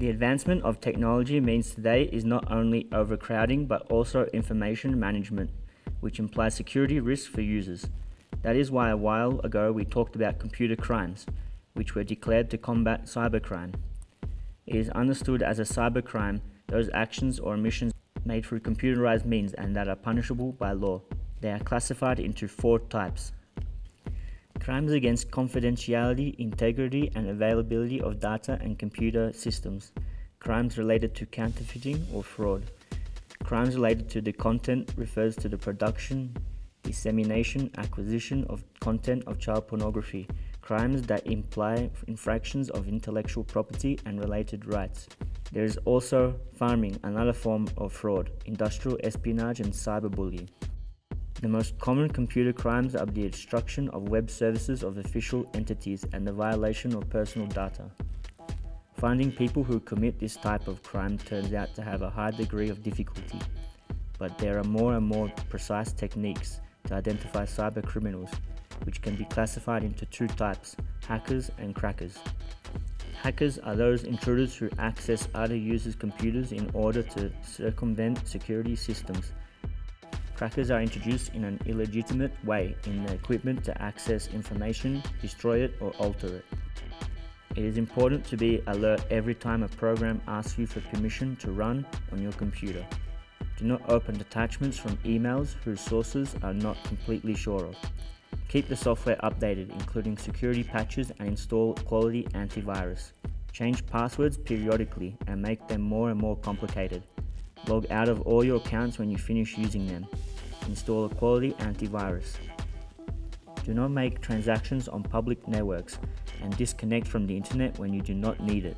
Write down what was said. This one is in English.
The advancement of technology means today is not only overcrowding but also information management, which implies security risks for users. That is why a while ago we talked about computer crimes, which were declared to combat cybercrime. It is understood as a cybercrime those actions or omissions made through computerized means and that are punishable by law. They are classified into 4 types. Crimes against confidentiality, integrity, and availability of data and computer systems. Crimes related to counterfeiting or fraud. Crimes related to the content refers to the production, dissemination, acquisition of content of child pornography. Crimes that imply infractions of intellectual property and related rights. There is also farming, another form of fraud, industrial espionage, and cyberbullying. The most common computer crimes are the obstruction of web services of official entities and the violation of personal data. Finding people who commit this type of crime turns out to have a high degree of difficulty, but there are more and more precise techniques to identify cybercriminals, which can be classified into 2 types, hackers and crackers. Hackers are those intruders who access other users' computers in order to circumvent security systems. Crackers are introduced in an illegitimate way in the equipment to access information, destroy it, or alter it. It is important to be alert every time a program asks you for permission to run on your computer. Do not open attachments from emails whose sources are not completely sure of. Keep the software updated, including security patches, and install quality antivirus. Change passwords periodically and make them more and more complicated. Log out of all your accounts when you finish using them. Install a quality antivirus. Do not make transactions on public networks and disconnect from the internet when you do not need it.